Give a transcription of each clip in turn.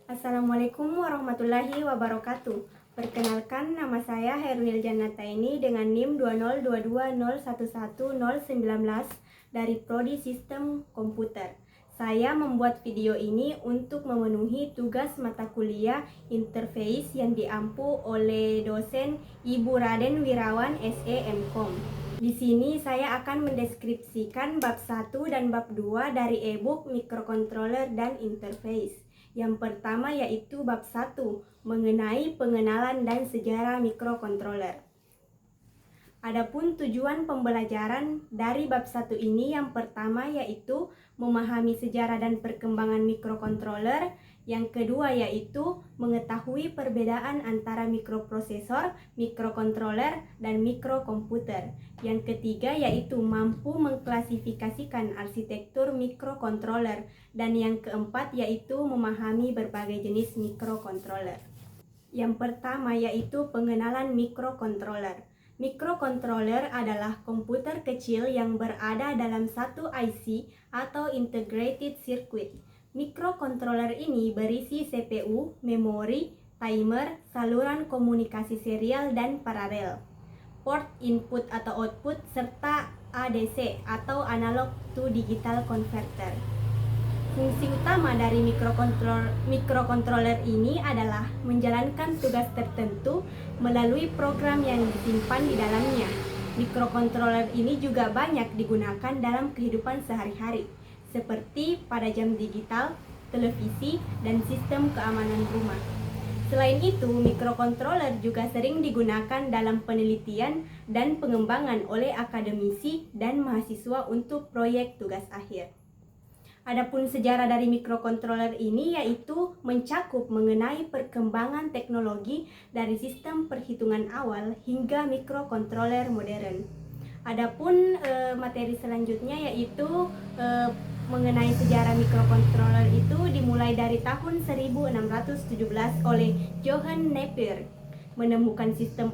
Assalamualaikum warahmatullahi wabarakatuh. Perkenalkan, nama saya Herunil Jannataini dengan NIM 20220111019 dari Prodi Sistem Komputer. Saya membuat video ini untuk memenuhi tugas mata kuliah interface yang diampu oleh dosen Ibu Raden Wirawan SE MKom. Di sini saya akan mendeskripsikan bab 1 dan bab 2 dari e-book Microcontroller dan Interface. Yang pertama yaitu bab 1, mengenai pengenalan dan sejarah mikrokontroler. Adapun tujuan pembelajaran dari bab 1 ini yang pertama yaitu memahami sejarah dan perkembangan mikrokontroler. Yang kedua yaitu mengetahui perbedaan antara mikroprosesor, mikrokontroler, dan mikrokomputer. Yang ketiga yaitu mampu mengklasifikasikan arsitektur mikrokontroler. Dan yang keempat yaitu memahami berbagai jenis mikrokontroler. Yang pertama yaitu pengenalan mikrokontroler. Mikrokontroler adalah komputer kecil yang berada dalam satu IC atau Integrated Circuit. Mikrokontroler ini berisi CPU, memori, timer, saluran komunikasi serial dan paralel, port input atau output, serta ADC atau Analog to Digital Converter. Fungsi utama dari mikrokontroler ini adalah menjalankan tugas tertentu melalui program yang disimpan di dalamnya. Mikrokontroler ini juga banyak digunakan dalam kehidupan sehari-hari, seperti pada jam digital, televisi, dan sistem keamanan rumah. Selain itu, mikrokontroler juga sering digunakan dalam penelitian dan pengembangan oleh akademisi dan mahasiswa untuk proyek tugas akhir. Adapun sejarah dari mikrokontroler ini yaitu mencakup mengenai perkembangan teknologi dari sistem perhitungan awal hingga mikrokontroler modern. Adapun materi selanjutnya yaitu mengenai sejarah mikrokontroler itu dimulai dari tahun 1617 oleh Johann Napier menemukan sistem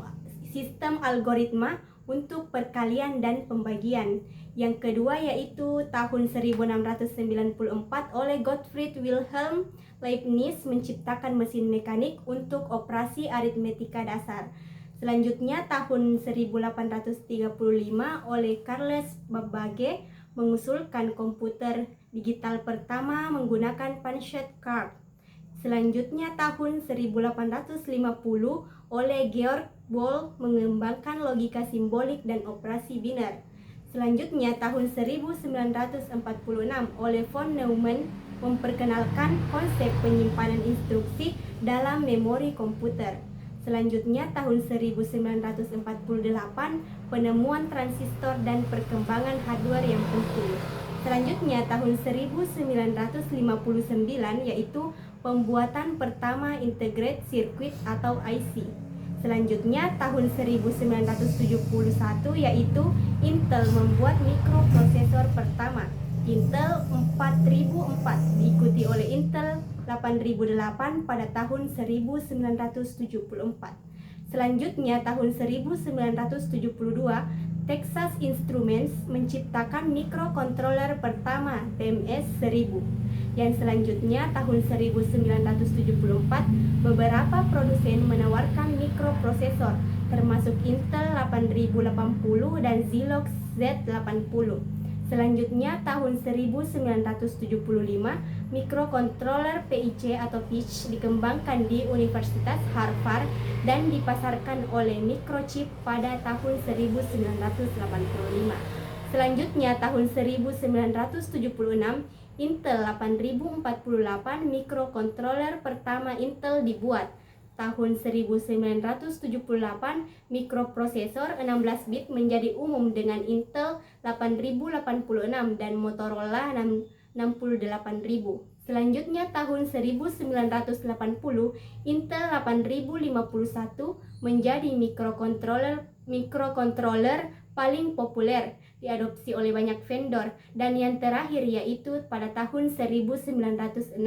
algoritma untuk perkalian dan pembagian. Yang kedua yaitu tahun 1694 oleh Gottfried Wilhelm Leibniz menciptakan mesin mekanik untuk operasi aritmetika dasar. Selanjutnya tahun 1835 oleh Carles Babbage mengusulkan komputer digital pertama menggunakan punched card. Selanjutnya tahun 1850 oleh Georg Boole mengembangkan logika simbolik dan operasi biner. Selanjutnya tahun 1946 oleh von Neumann memperkenalkan konsep penyimpanan instruksi dalam memori komputer. Selanjutnya tahun 1948 penemuan transistor dan perkembangan hardware yang penting. Selanjutnya tahun 1959 yaitu pembuatan pertama integrated circuit atau IC. Selanjutnya tahun 1971 yaitu Intel membuat mikroprosesor pertama, Intel 4004, diikuti oleh Intel 8008 pada tahun 1974. Selanjutnya tahun 1972 Texas Instruments menciptakan mikrokontroler pertama TMS 1000. Yang selanjutnya tahun 1974 beberapa produsen menawarkan mikroprosesor termasuk Intel 8080 dan Zilog Z80. Selanjutnya tahun 1975 mikrokontroler PIC atau pitch dikembangkan di Universitas Harvard dan dipasarkan oleh Microchip pada tahun 1985. Selanjutnya tahun 1976 Intel 8048 mikrokontroler pertama Intel dibuat. Tahun 1978 mikroprosesor 16 bit menjadi umum dengan Intel 8086 dan Motorola 68000. Selanjutnya tahun 1980 Intel 8051 menjadi mikrokontroler paling populer diadopsi oleh banyak vendor, dan yang terakhir yaitu pada tahun 1996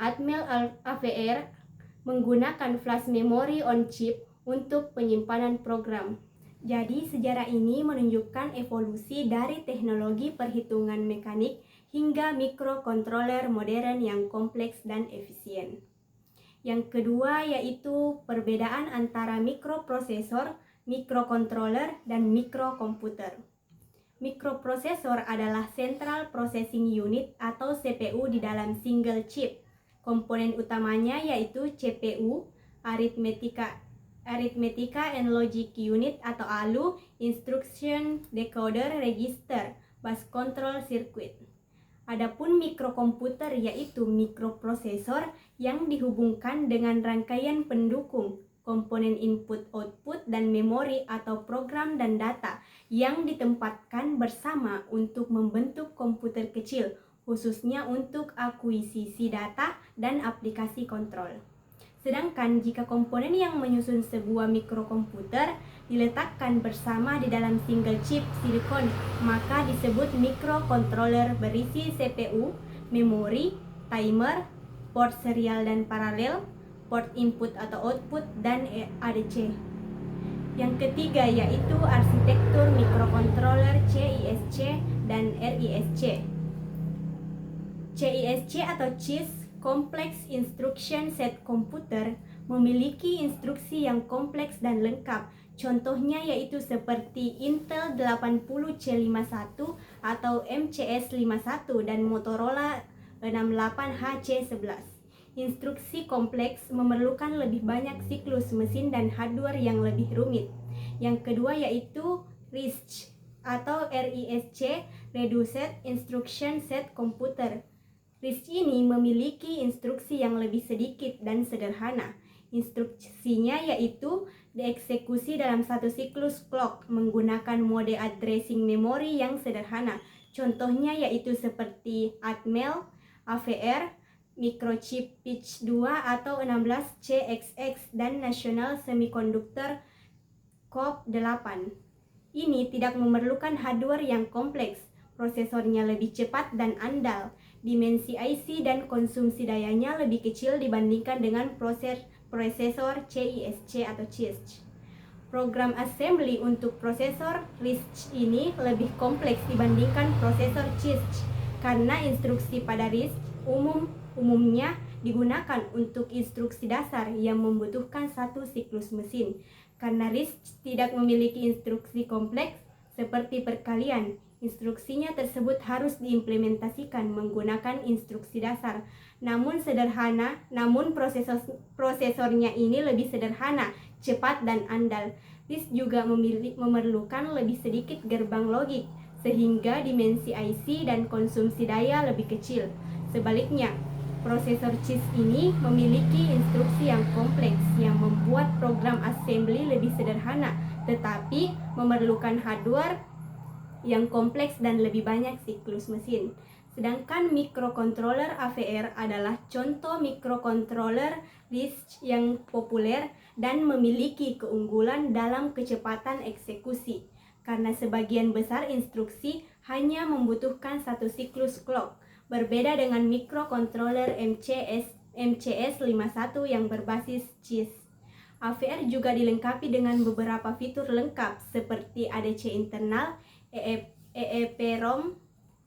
Atmel AVR menggunakan flash memory on chip untuk penyimpanan program. Jadi sejarah ini menunjukkan evolusi dari teknologi perhitungan mekanik hingga mikrokontroler modern yang kompleks dan efisien. Yang kedua yaitu perbedaan antara mikroprosesor, mikrokontroler, dan mikrokomputer. Mikroprosesor adalah Central Processing Unit atau CPU di dalam single chip. Komponen utamanya yaitu CPU, Arithmetica and Logic Unit atau ALU, Instruction Decoder Register, Bus Control Circuit. Adapun mikrokomputer yaitu mikroprosesor yang dihubungkan dengan rangkaian pendukung, komponen input-output dan memori atau program dan data yang ditempatkan bersama untuk membentuk komputer kecil, khususnya untuk akuisisi data dan aplikasi kontrol. Sedangkan jika komponen yang menyusun sebuah mikrokomputer diletakkan bersama di dalam single chip silikon, maka disebut mikrokontroler berisi CPU, memori, timer, port serial dan paralel, port input atau output, dan ADC. Yang ketiga yaitu arsitektur mikrokontroler CISC dan RISC. CISC atau CISC Complex Instruction Set Computer memiliki instruksi yang kompleks dan lengkap. Contohnya yaitu seperti Intel 80C51 atau MCS51 dan Motorola 68HC11. Instruksi kompleks memerlukan lebih banyak siklus mesin dan hardware yang lebih rumit. Yang kedua yaitu RISC atau RISC, Reduced Instruction Set Computer. RISC ini memiliki instruksi yang lebih sedikit dan sederhana. Instruksinya yaitu dieksekusi dalam satu siklus clock menggunakan mode addressing memory yang sederhana. Contohnya yaitu seperti Atmel, AVR, Microchip Pitch 2 atau 16CXX dan National Semiconductor COP8. Ini tidak memerlukan hardware yang kompleks, prosesornya lebih cepat dan andal, dimensi IC dan konsumsi dayanya lebih kecil dibandingkan dengan prosesor CISC atau CISC. Program assembly untuk prosesor RISC ini lebih kompleks dibandingkan prosesor CISC karena instruksi pada RISC umumnya digunakan untuk instruksi dasar yang membutuhkan satu siklus mesin. Karena RISC tidak memiliki instruksi kompleks seperti perkalian, instruksinya tersebut harus diimplementasikan menggunakan instruksi dasar. Namun prosesornya ini lebih sederhana, cepat dan andal. RISC juga memerlukan lebih sedikit gerbang logik, sehingga dimensi IC dan konsumsi daya lebih kecil. Sebaliknya, prosesor CISC ini memiliki instruksi yang kompleks yang membuat program assembly lebih sederhana, tetapi memerlukan hardware yang kompleks dan lebih banyak siklus mesin. Sedangkan mikrokontroler AVR adalah contoh mikrokontroler RISC yang populer dan memiliki keunggulan dalam kecepatan eksekusi, karena sebagian besar instruksi hanya membutuhkan satu siklus clock. Berbeda dengan mikrokontroler MCS51 yang berbasis CISC. AVR juga dilengkapi dengan beberapa fitur lengkap seperti ADC internal, EEPROM,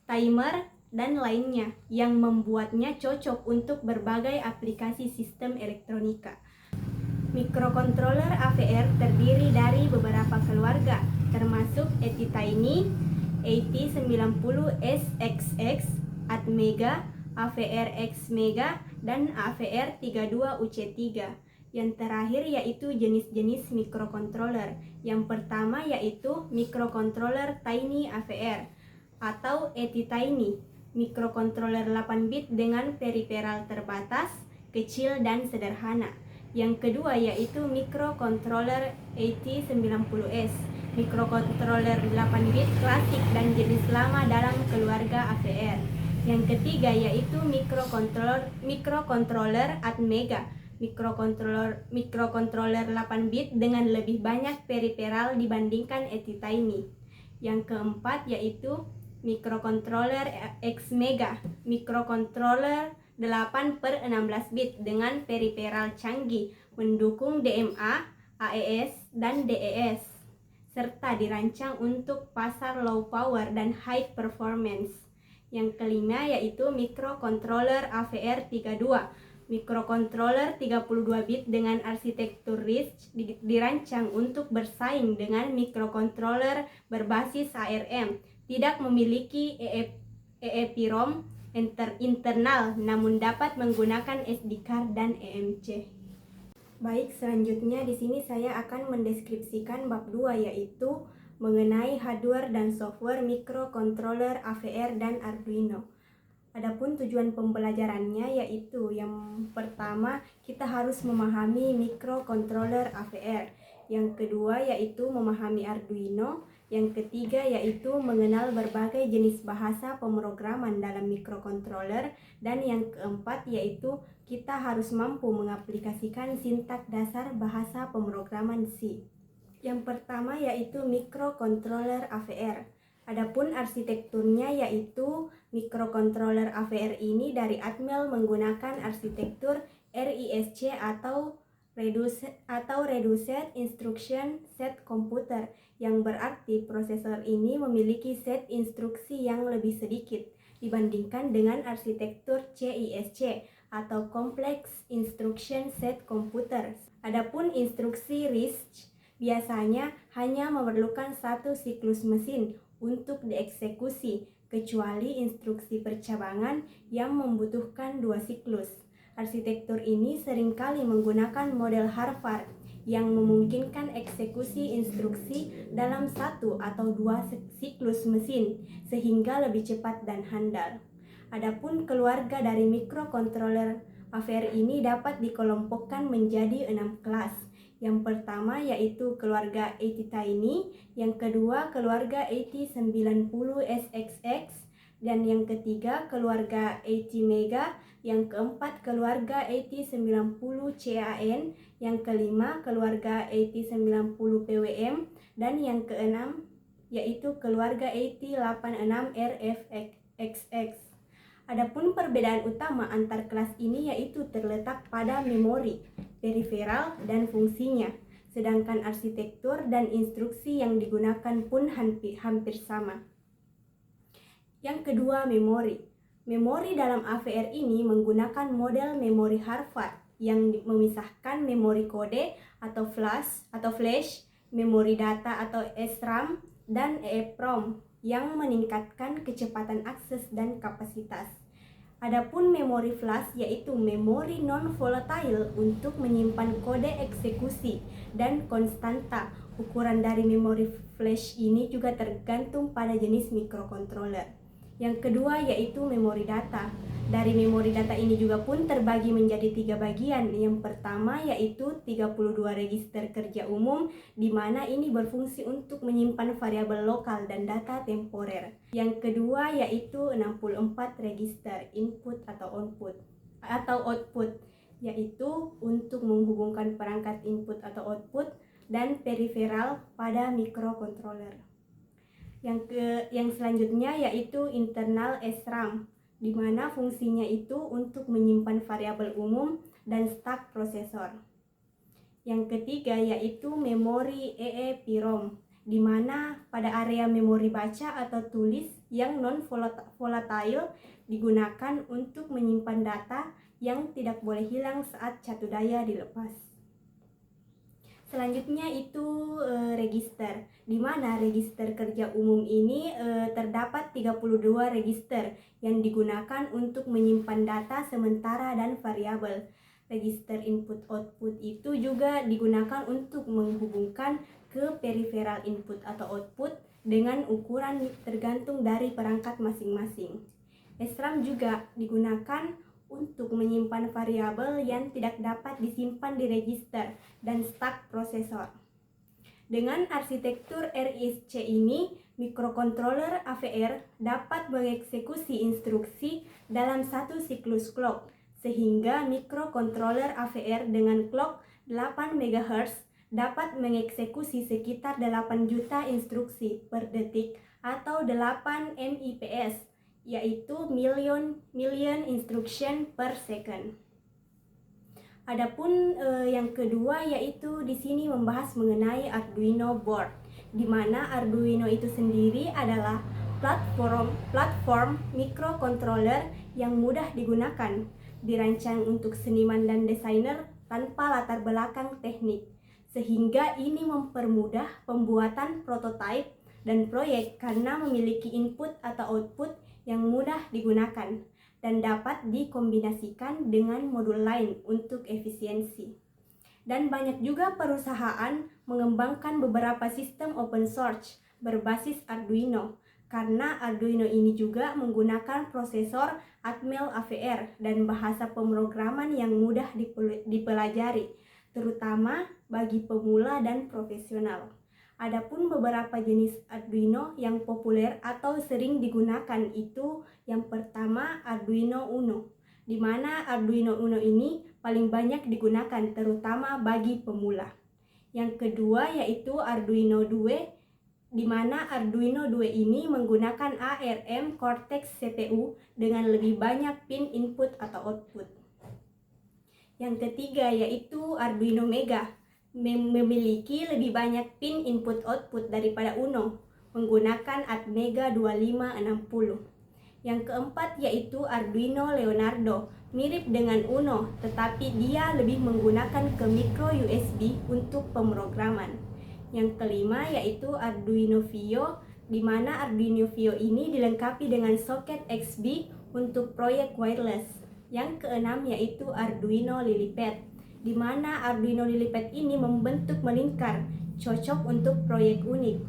timer, dan lainnya yang membuatnya cocok untuk berbagai aplikasi sistem elektronika. Mikrokontroler AVR terdiri dari beberapa keluarga, termasuk ATtiny, AT90SXX, Atmega, AVR-X Mega, dan AVR32UC3. Yang terakhir yaitu jenis-jenis mikrokontroler. Yang pertama yaitu mikrokontroler Tiny AVR atau ATtiny, mikrokontroler 8 bit dengan periferal terbatas, kecil dan sederhana. Yang kedua yaitu mikrokontroler AT90S, mikrokontroler 8 bit klasik dan jenis lama dalam keluarga AVR. Yang ketiga yaitu mikrokontroler Atmega, mikrokontroler 8 bit dengan lebih banyak periferal dibandingkan ATtiny. Yang keempat yaitu mikrokontroler X Mega, mikrokontroler 8/16 bit dengan periferal canggih, mendukung DMA, AES, dan DES, serta dirancang untuk pasar low power dan high performance. Yang kelima yaitu microcontroller AVR32. Microcontroller 32 bit dengan arsitektur RISC dirancang untuk bersaing dengan microcontroller berbasis ARM. Tidak memiliki EEPROM internal, namun dapat menggunakan SD card dan EMC. Baik, selanjutnya di sini saya akan mendeskripsikan bab 2 yaitu mengenai hardware dan software microcontroller AVR dan Arduino. Adapun tujuan pembelajarannya yaitu yang pertama kita harus memahami microcontroller AVR, yang kedua yaitu memahami Arduino, yang ketiga yaitu mengenal berbagai jenis bahasa pemrograman dalam microcontroller, dan yang keempat yaitu kita harus mampu mengaplikasikan sintak dasar bahasa pemrograman C. Yang pertama yaitu microcontroller AVR. Adapun arsitekturnya yaitu microcontroller AVR ini dari Atmel menggunakan arsitektur RISC atau Reduced Instruction Set Computer, yang berarti prosesor ini memiliki set instruksi yang lebih sedikit dibandingkan dengan arsitektur CISC atau Complex Instruction Set Computer. Adapun instruksi RISC biasanya hanya memerlukan satu siklus mesin untuk dieksekusi, kecuali instruksi percabangan yang membutuhkan dua siklus. Arsitektur ini seringkali menggunakan model Harvard yang memungkinkan eksekusi instruksi dalam satu atau dua siklus mesin sehingga lebih cepat dan handal. Adapun keluarga dari microcontroller AVR ini dapat dikelompokkan menjadi 6 kelas. Yang pertama yaitu keluarga ATtiny, yang kedua keluarga AT90SXX, dan yang ketiga keluarga ATmega, yang keempat keluarga AT90CAN, yang kelima keluarga AT90PWM, dan yang keenam yaitu keluarga AT86RFXX. Adapun perbedaan utama antar kelas ini yaitu terletak pada memori, periferal, dan fungsinya, sedangkan arsitektur dan instruksi yang digunakan pun hampir sama. Yang kedua, memori. Memori dalam AVR ini menggunakan model memori Harvard yang memisahkan memori kode atau flash, memori data atau SRAM, dan EEPROM yang meningkatkan kecepatan akses dan kapasitas. Adapun memori flash yaitu memori non-volatile untuk menyimpan kode eksekusi dan konstanta. Ukuran dari memori flash ini juga tergantung pada jenis microcontroller. Yang kedua yaitu memori data. Dari memori data ini juga pun terbagi menjadi 3 bagian. Yang pertama yaitu 32 register kerja umum, di mana ini berfungsi untuk menyimpan variabel lokal dan data temporer. Yang kedua yaitu 64 register input atau output, yaitu untuk menghubungkan perangkat input atau output dan periferal pada microcontroller. Yang selanjutnya yaitu internal SRAM, di mana fungsinya itu untuk menyimpan variabel umum dan stack prosesor. Yang ketiga yaitu memori EEPROM, di mana pada area memori baca atau tulis yang non-volatile digunakan untuk menyimpan data yang tidak boleh hilang saat catu daya dilepas. Selanjutnya itu register, di mana register kerja umum ini terdapat 32 register yang digunakan untuk menyimpan data sementara dan variabel. Register input output itu juga digunakan untuk menghubungkan ke periferal input atau output dengan ukuran tergantung dari perangkat masing-masing. SRAM juga digunakan untuk menyimpan variabel yang tidak dapat disimpan di register dan stack prosesor. Dengan arsitektur RISC ini, microcontroller AVR dapat mengeksekusi instruksi dalam satu siklus clock, sehingga microcontroller AVR dengan clock 8 MHz dapat mengeksekusi sekitar 8 juta instruksi per detik atau 8 MIPS, yaitu million instruction per second. Adapun yang kedua yaitu di sini membahas mengenai Arduino board, di mana Arduino itu sendiri adalah platform microcontroller yang mudah digunakan, dirancang untuk seniman dan desainer tanpa latar belakang teknik, sehingga ini mempermudah pembuatan prototipe dan proyek karena memiliki input atau output yang mudah digunakan dan dapat dikombinasikan dengan modul lain untuk efisiensi. Dan banyak juga perusahaan mengembangkan beberapa sistem open source berbasis Arduino, karena Arduino ini juga menggunakan prosesor Atmel AVR dan bahasa pemrograman yang mudah dipelajari, terutama bagi pemula dan profesional. Adapun beberapa jenis Arduino yang populer atau sering digunakan itu yang pertama Arduino Uno, di mana Arduino Uno ini paling banyak digunakan terutama bagi pemula. Yang kedua yaitu Arduino Due, di mana Arduino Due ini menggunakan ARM Cortex CPU dengan lebih banyak pin input atau output. Yang ketiga yaitu Arduino Mega, memiliki lebih banyak pin input output daripada Uno, menggunakan Atmega 2560. Yang keempat yaitu Arduino Leonardo, mirip dengan Uno, tetapi dia lebih menggunakan ke micro USB untuk pemrograman. Yang kelima yaitu Arduino Fio, di mana Arduino Fio ini dilengkapi dengan soket XB untuk proyek wireless. Yang keenam yaitu Arduino Lilipad, di mana Arduino Lilipad ini membentuk melingkar, cocok untuk proyek unik.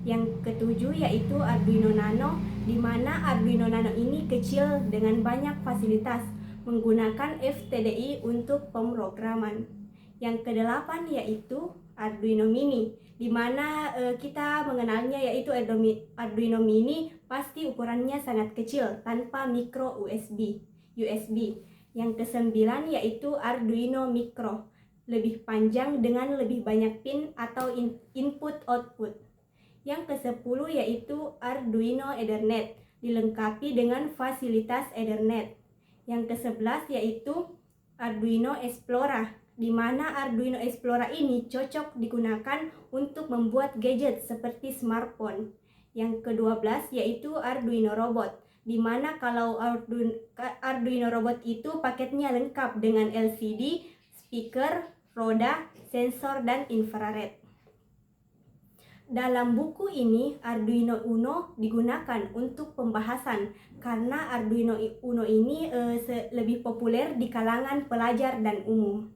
Yang ketujuh yaitu Arduino Nano, di mana Arduino Nano ini kecil dengan banyak fasilitas, menggunakan FTDI untuk pemrograman. Yang kedelapan yaitu Arduino Mini, di mana kita mengenalnya yaitu Arduino Mini pasti ukurannya sangat kecil tanpa micro USB. Yang kesembilan yaitu Arduino Micro, lebih panjang dengan lebih banyak pin atau input output. Yang ke-10 yaitu Arduino Ethernet, dilengkapi dengan fasilitas Ethernet. Yang ke-11 yaitu Arduino Explora, di mana Arduino Explora ini cocok digunakan untuk membuat gadget seperti smartphone. Yang ke-12 yaitu Arduino Robot, di mana kalau Arduino Robot itu paketnya lengkap dengan LCD, speaker, roda, sensor, dan infrared. Dalam buku ini, Arduino Uno digunakan untuk pembahasan karena Arduino Uno ini lebih populer di kalangan pelajar dan umum.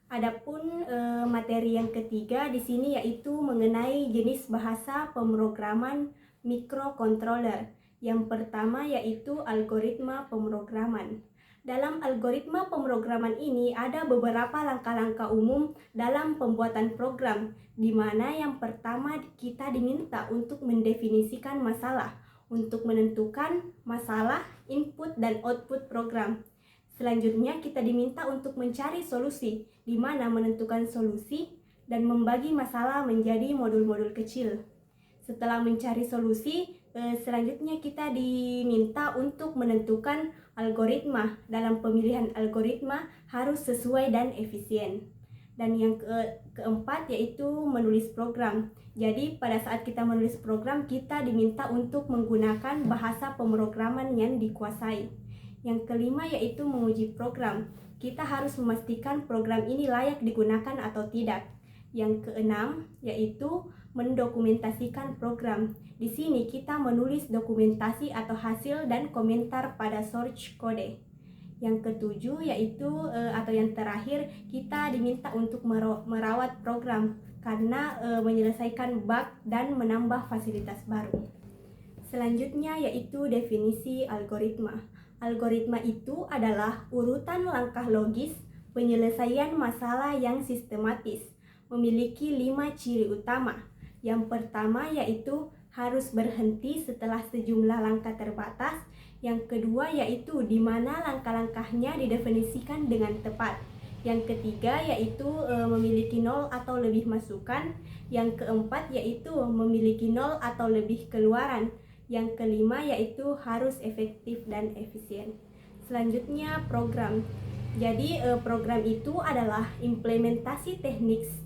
Adapun materi yang ketiga di sini yaitu mengenai jenis bahasa pemrograman microcontroller. Yang pertama yaitu algoritma pemrograman. Dalam algoritma pemrograman ini ada beberapa langkah-langkah umum dalam pembuatan program, di mana yang pertama kita diminta untuk mendefinisikan masalah, untuk menentukan masalah, input, dan output program. Selanjutnya kita diminta untuk mencari solusi, di mana menentukan solusi dan membagi masalah menjadi modul-modul kecil. Setelah mencari solusi, selanjutnya kita diminta untuk menentukan algoritma. Dalam pemilihan algoritma harus sesuai dan efisien. Dan yang keempat yaitu menulis program. Jadi pada saat kita menulis program, kita diminta untuk menggunakan bahasa pemrograman yang dikuasai. Yang kelima yaitu menguji program. Kita harus memastikan program ini layak digunakan atau tidak. Yang keenam yaitu mendokumentasikan program. Di sini kita menulis dokumentasi atau hasil dan komentar pada source code. Yang ketujuh yaitu atau yang terakhir, kita diminta untuk merawat program karena menyelesaikan bug dan menambah fasilitas baru. Selanjutnya yaitu definisi algoritma. Algoritma itu adalah urutan langkah logis penyelesaian masalah yang sistematis, memiliki 5 ciri utama. Yang pertama yaitu harus berhenti setelah sejumlah langkah terbatas. Yang kedua yaitu di mana langkah-langkahnya didefinisikan dengan tepat. Yang ketiga yaitu memiliki 0 atau lebih masukan. Yang keempat yaitu memiliki 0 atau lebih keluaran. Yang kelima yaitu harus efektif dan efisien. Selanjutnya program. Jadi program itu adalah implementasi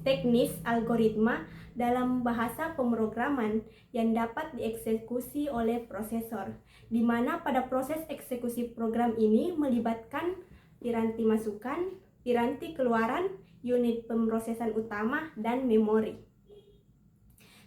teknis algoritma dalam bahasa pemrograman yang dapat dieksekusi oleh prosesor, di mana pada proses eksekusi program ini melibatkan piranti masukan, piranti keluaran, unit pemrosesan utama, dan memori.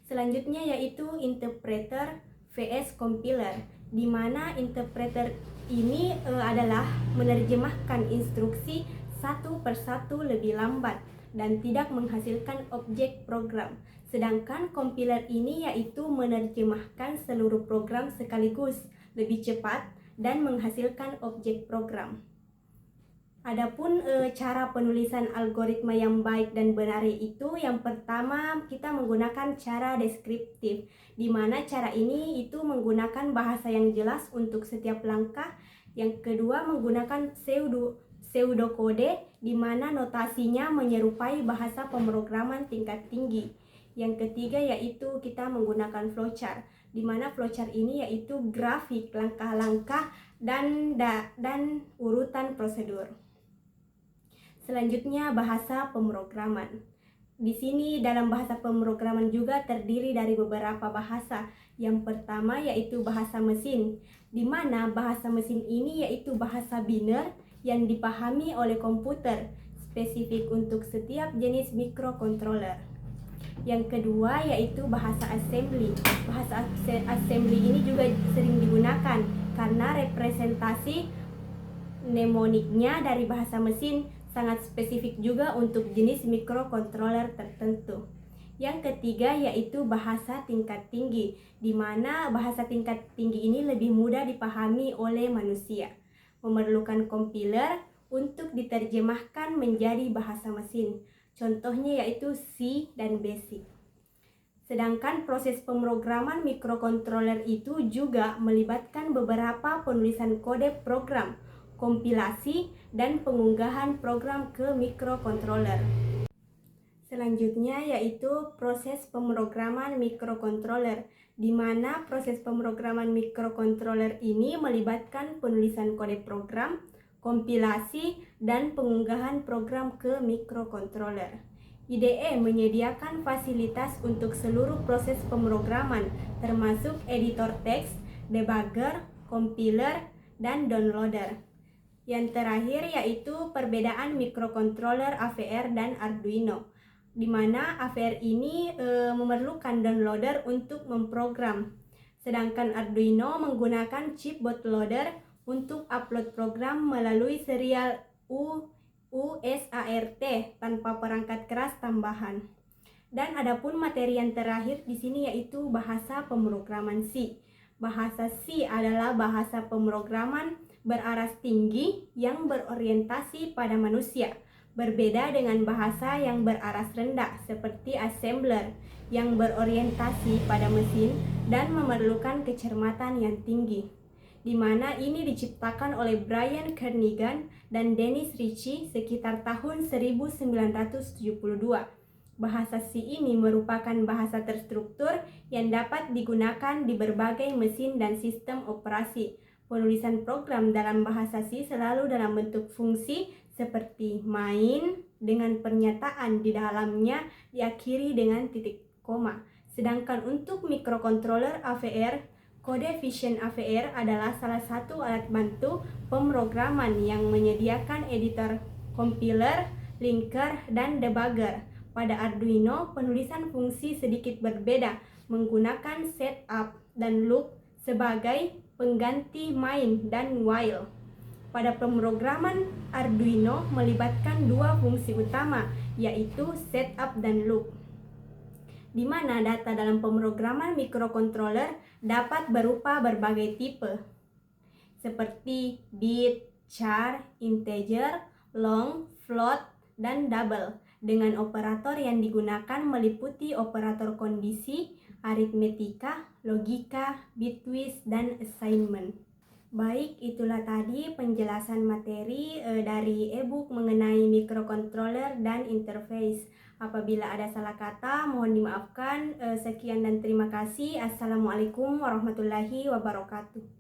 Selanjutnya yaitu interpreter vs compiler, di mana interpreter ini adalah menerjemahkan instruksi satu persatu lebih lambat dan tidak menghasilkan objek program. Sedangkan compiler ini yaitu menerjemahkan seluruh program sekaligus lebih cepat dan menghasilkan objek program. Adapun cara penulisan algoritma yang baik dan benar itu, yang pertama kita menggunakan cara deskriptif, di mana cara ini itu menggunakan bahasa yang jelas untuk setiap langkah. Yang kedua menggunakan pseudokode, di mana notasinya menyerupai bahasa pemrograman tingkat tinggi. Yang ketiga yaitu kita menggunakan flowchart, di mana flowchart ini yaitu grafik langkah-langkah dan urutan prosedur. Selanjutnya bahasa pemrograman. Di sini dalam bahasa pemrograman juga terdiri dari beberapa bahasa. Yang pertama yaitu bahasa mesin, di mana bahasa mesin ini yaitu bahasa biner yang dipahami oleh komputer, spesifik untuk setiap jenis mikrokontroler. Yang kedua yaitu bahasa assembly. Bahasa assembly ini juga sering digunakan karena representasi mnemoniknya dari bahasa mesin sangat spesifik juga untuk jenis mikrokontroler tertentu. Yang ketiga yaitu bahasa tingkat tinggi, di mana bahasa tingkat tinggi ini lebih mudah dipahami oleh manusia, memerlukan compiler untuk diterjemahkan menjadi bahasa mesin. Contohnya yaitu C dan BASIC. Sedangkan proses pemrograman mikrokontroler itu juga melibatkan beberapa penulisan kode program, kompilasi, dan pengunggahan program ke mikrokontroler. Selanjutnya yaitu proses pemrograman mikrokontroler, di mana proses pemrograman mikrokontroler ini melibatkan penulisan kode program, kompilasi, dan pengunggahan program ke mikrokontroler. IDE menyediakan fasilitas untuk seluruh proses pemrograman, termasuk editor teks, debugger, compiler, dan downloader. Yang terakhir yaitu perbedaan mikrokontroler AVR dan Arduino, di mana AVR ini memerlukan downloader untuk memprogram, sedangkan Arduino menggunakan chip bootloader untuk upload program melalui serial USART tanpa perangkat keras tambahan. Dan adapun materi yang terakhir di sini yaitu bahasa pemrograman C. Bahasa C adalah bahasa pemrograman beraras tinggi yang berorientasi pada manusia, berbeda dengan bahasa yang beraras rendah seperti assembler yang berorientasi pada mesin dan memerlukan kecermatan yang tinggi, di mana ini diciptakan oleh Brian Kernighan dan Dennis Ritchie sekitar tahun 1972. Bahasa C ini merupakan bahasa terstruktur yang dapat digunakan di berbagai mesin dan sistem operasi. Penulisan program dalam bahasa C selalu dalam bentuk fungsi seperti main dengan pernyataan di dalamnya diakhiri dengan titik koma. Sedangkan untuk mikrokontroler AVR, kode Vision AVR adalah salah satu alat bantu pemrograman yang menyediakan editor, compiler, linker, dan debugger. Pada Arduino, penulisan fungsi sedikit berbeda, menggunakan setup dan loop sebagai pengganti main dan while. Pada pemrograman Arduino melibatkan dua fungsi utama, yaitu setup dan loop, di mana data dalam pemrograman mikrokontroler dapat berupa berbagai tipe, seperti bit, char, integer, long, float, dan double, dengan operator yang digunakan meliputi operator kondisi, aritmetika, logika, bitwist, dan assignment. Baik, itulah tadi penjelasan materi dari e-book mengenai mikrokontroler dan interface. Apabila ada salah kata, mohon dimaafkan. Sekian dan terima kasih. Assalamualaikum warahmatullahi wabarakatuh.